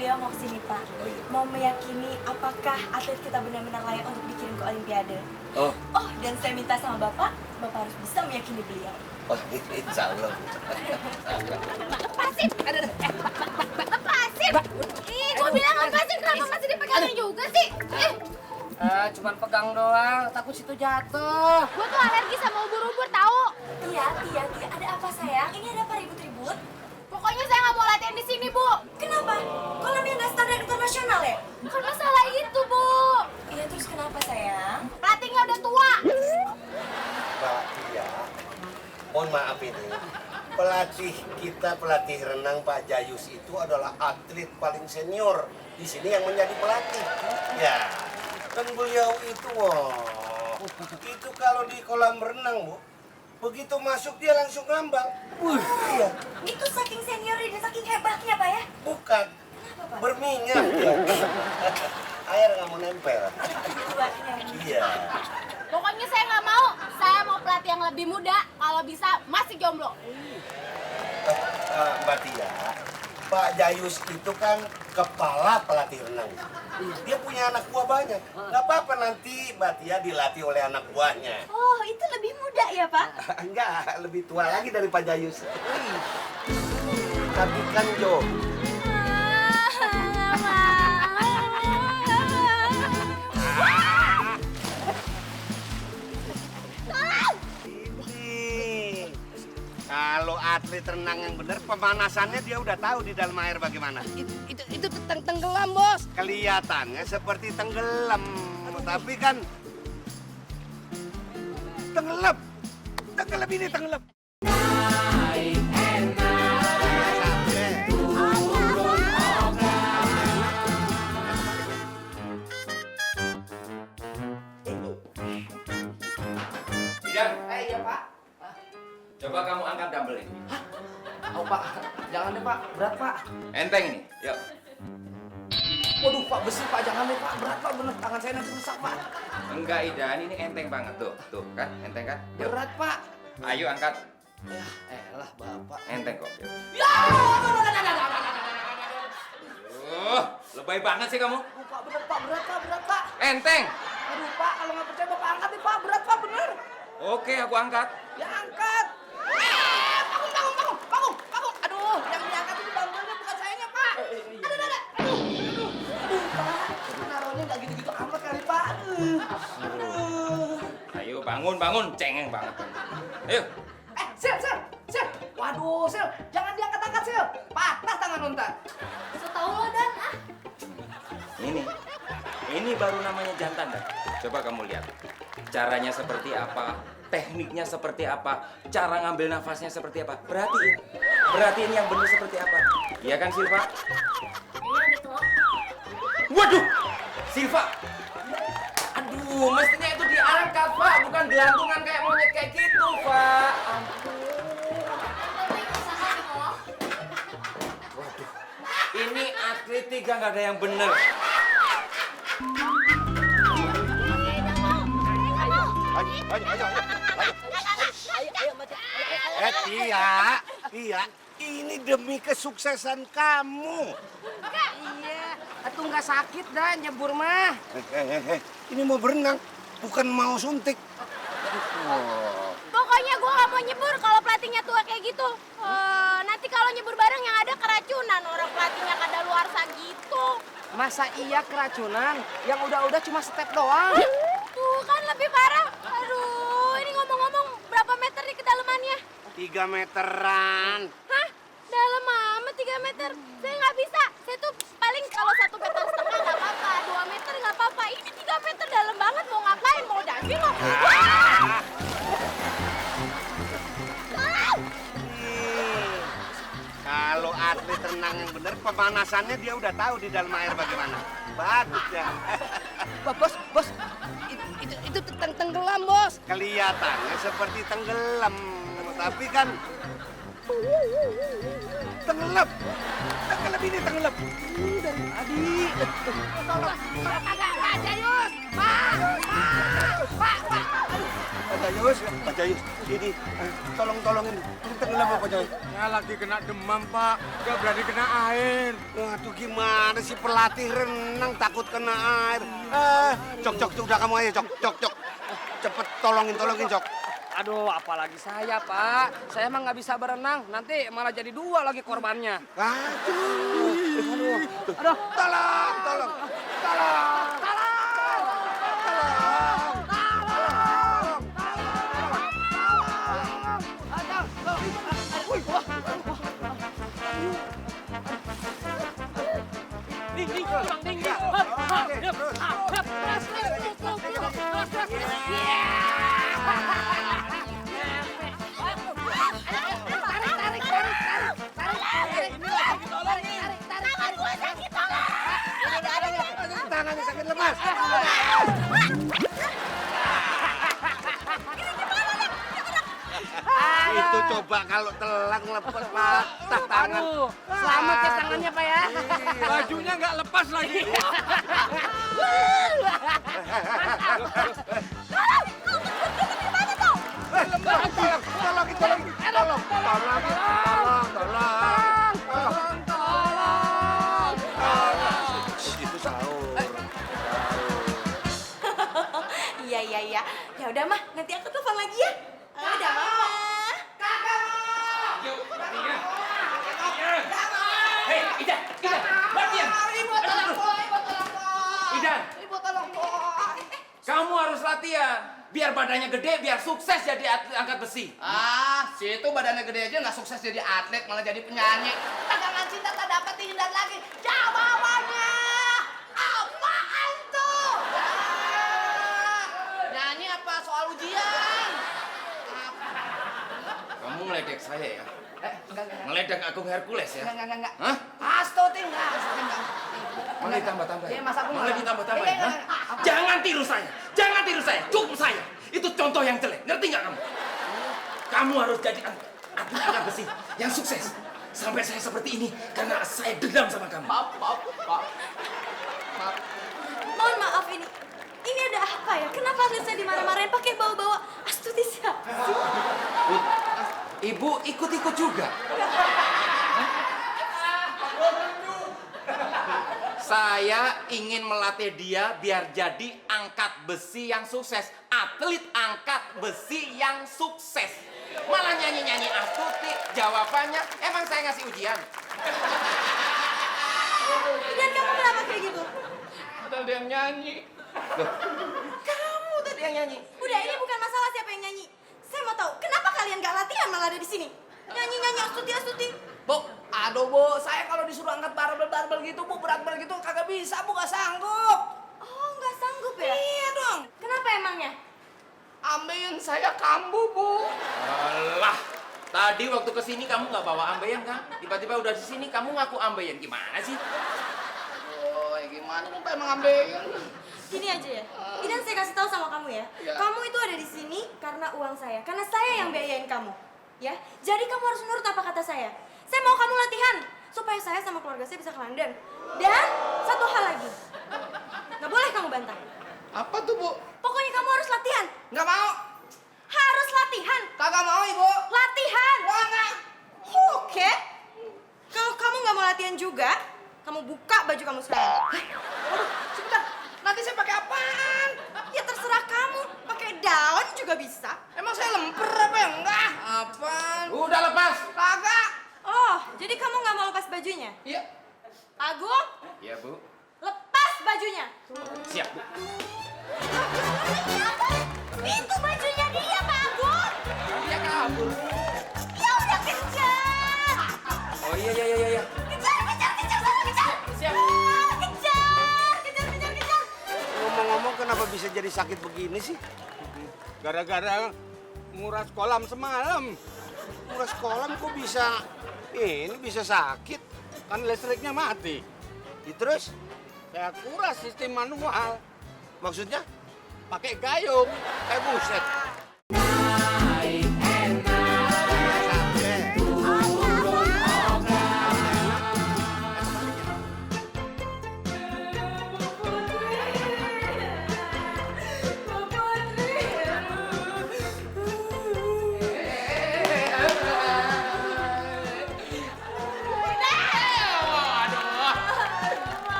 beliau mau kesini, Pak. Mau meyakini apakah atlet kita benar-benar layak untuk dikirim ke Olimpiade. Oh, Dan saya minta sama Bapak harus bisa meyakini beliau. insya Allah. Lepasin! Lepasin! Ih, gua bilang lepasin, kenapa masih dipegangin juga sih? Cuman pegang doang, takut situ jatuh. Gua tuh alergi sama ubur-ubur tahu. Tia, ada apa sayang? Ini ada apa ribut-ribut? Pokoknya saya nggak mau latihan di sini, Bu. Kenapa? Kolamnya nggak standar internasional ya? Bukan masalah itu, Bu. Iya, terus kenapa sayang? Pelatihnya udah tua. Mbak Tia, mohon maaf ini. Pelatih renang Pak Jayus itu adalah atlet paling senior di sini yang menjadi pelatih. Ya, dan beliau itu, itu kalau di kolam renang, Bu, begitu masuk dia langsung ngambang. Iya. Itu saking seniornya dan saking hebatnya, Pak ya? Bukan, Kenapa, Pak? berminyak dia. Air nggak mau nempel. Iya. Pokoknya saya nggak mau. Saya mau pelatih yang lebih muda. Kalau bisa masih jomblo. Mbak Tia, Pak Jayus itu kan kepala pelatih renang. Dia punya anak buah banyak. Nggak apa-apa nanti Mbak Tia dilatih oleh anak buahnya. Oh, itu lebih muda ya, Pak? Enggak, lebih tua lagi dari Pak Jayus. Tapi kan Jo, ini kalau atlet renang yang benar pemanasannya dia udah tahu di dalam air bagaimana. Itu tenggelam, Bos. Kelihatannya seperti tenggelam, tapi kan tenggelam. Tenggelam ini tenggelam. Bidan, Iya, Pak. coba kamu angkat dumbbell ini. Oh, Pak. Jangan deh, Pak. Berat, Pak. Enteng ini, yuk. Waduh, Pak. Besi, Pak. Jangan deh, Pak. Berat, Pak. Bener. Tangan saya nanti rusak, Pak. Enggak, Idan, ini enteng banget. Tuh kan, enteng kan? Yuk, Berat, Pak. ayo angkat. Ya, elah, Bapak. Enteng kok. Yuk. Ya! Lebay banget sih kamu. Oh, Pak. Bener, Pak. Berat, Pak. Berat, Pak. Enteng. Aduh, Pak. Kalau nggak percaya, Bapak angkat nih, Pak. Berat, Pak. Bener. Oke, aku angkat. Ya, angkat. Bangun. Aduh, yang diangkat itu dumbbellnya bukan sayanya, Pak. Aduh, Pak. Naruhnya nggak gitu-gitu amat kali, Pak. Ayo bangun, cengeng banget. Ayo. Sil. Waduh, Sil. Jangan diangkat-angkat, Sil. Patah tangan unta. Setahu lo, Dan. Ini baru namanya jantan, Dan. Coba kamu lihat. Caranya seperti apa, tekniknya seperti apa, cara ngambil nafasnya seperti apa. Perhatiin yang benar seperti apa. Iya kan, Silva? Iya, betul. Waduh, Silva. Aduh, mestinya itu diangkat, Pak, bukan gelantungan kayak monyet kayak gitu, Pak. Penting usaha gitu loh. Waduh, ini atletika nggak ada yang bener. Tia, ini demi kesuksesan kamu. Iya, itu nggak sakit dah nyebur mah. Ini mau berenang, bukan mau suntik. Pokoknya gue gak mau nyebur kalau pelatihnya tua kayak gitu. Nanti kalau nyebur bareng yang ada keracunan. Orang pelatihnya kadaluarsa gitu. Masa iya keracunan? Yang udah-udah cuma step doang. Tuh kan lebih parah. Aduh, ini ngomong-ngomong berapa meter nih kedalamannya? 3 meteran. Hah? Dalam amat 3 meter? Saya nggak bisa. Saya tuh paling kalau 1,5 meter nggak apa-apa. 2 meter nggak apa-apa. Ini 3 meter dalam banget. Mau ngapain? Mau diving loh. Kalau atlet renang yang benar, pemanasannya dia udah tahu di dalam air bagaimana. Bagus ya. Bos, itu tenggelam, Bos. Kelihatannya seperti tenggelam, tapi kan tenggelam. tenggelam ini, tenggelam. Dari tadi. Pak Jayus! Pak! Pak Jayus, ini tolongin. Ini tenggelam Pak Jayus. Saya lagi kena demam, Pak. Gak berani kena air. Waduh, gimana sih pelatih renang takut kena air? Cok, udah kamu aja, Cok. Cepet tolongin, Cok. Aduh, apalagi saya, Pak. Saya emang nggak bisa berenang. Nanti malah jadi 2 lagi korbannya. Aduh. Tolong. Tangannya sakit lepas. Itu coba kalau telang lepas patah tangan. Selamat ya tangannya, Pak ya. Bajunya nggak lepas lagi. Itu sahur. Iya. Ya udah mah, nanti aku telepon lagi ya. Udah mama. Hei, Idan, Mardian. Ibu tolong, Idan, Ibu tolong, kamu harus latihan. Biar badannya gede, biar sukses jadi atlet angkat besi. Si itu badannya gede aja nggak sukses jadi atlet, malah jadi penyanyi. Dagangan cinta tak dapat dihindar lagi. Jawabannya apaan tuh? Nyanyi apa soal ujian? Kamu ngeledek saya ya? Enggak. Ngeledek Agung Hercules ya? Enggak. Hah? Astuti enggak. Malah ditambah-tambah. Iya, Mas Agung. Malah ditambah-tambah. Iya, Hah? Jangan tiru saya. Cukup saya. Itu contoh yang jelek. Ngerti nggak kamu? Kamu harus jadi atlet angkat besi yang sukses. Sampai saya seperti ini karena saya dendam sama kamu. Maaf. Mohon maaf ini. Ini ada apa ya? Kenapa atlet saya dimarah-marahin pakai bawa-bawa Astuti siapa sih? Ibu ikut-ikut juga. Saya ingin melatih dia biar jadi angkat besi yang sukses. Atlet angkat besi yang sukses. Malah nyanyi-nyanyi Astuti. Jawabannya, emang saya ngasih ujian? Dan kamu kenapa kayak gitu? Padahal dia yang nyanyi. Kamu tadi yang nyanyi. Udah, ini bukan masalah siapa yang nyanyi. Saya mau tahu, kenapa kalian gak latihan malah ada di sini? Nyanyi-nyanyi Astuti. Bu, saya kalau disuruh angkat barbel gitu, Bu, berat gitu kagak bisa, Bu, gak sanggup. Oh, nggak sanggup ya? Iya dong. Kenapa emangnya? Ambeien saya kambuh, Bu. Alah, tadi waktu kesini kamu nggak bawa ambeien kan? Tiba-tiba udah di sini kamu ngaku ambeien. Gimana sih? Oh, gimana nih, Pak, emang ambeien? Gini aja ya. Ini saya kasih tahu sama kamu ya. Iya. Kamu itu ada di sini karena uang saya. Karena saya yang biayain kamu. Ya. Jadi kamu harus nurut apa kata saya. Saya mau kamu latihan supaya saya sama keluarga saya bisa ke London. Dan satu hal lagi. Nggak boleh kamu bantah. Apa tuh, Bu? Pokoknya kamu harus latihan. Nggak mau. Harus latihan. Kagak mau, Ibu. Latihan. Wah, nggak. Oke. Kalau kamu nggak mau latihan juga, kamu buka baju kamu sekarang. Waduh, sebentar. Nanti saya pakai apaan? Ya terserah kamu. Pakai daun juga bisa. Emang saya lemper apa ya? Enggak. Apaan? Udah lepas. Kagak. Oh, jadi kamu nggak mau lepas bajunya? Iya. Agung, Iya, Bu. lepas bajunya. Siap, Bu. Itu bajunya dia, Pak Agung. Dia kabur. Ya udah kejar. Oh iya. Kejar, sana kejar. Siap. Kejar. Ngomong-ngomong kenapa bisa jadi sakit begini sih? Gara-gara nguras kolam semalam. Nguras kolam kok bisa sakit? Kan listriknya mati. Terus Saya kuras sistem manual. maksudnya? Pakai gayung. Buset.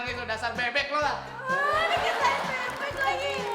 gitu dasar bebek lo lah. Dikit saya bebek lagi.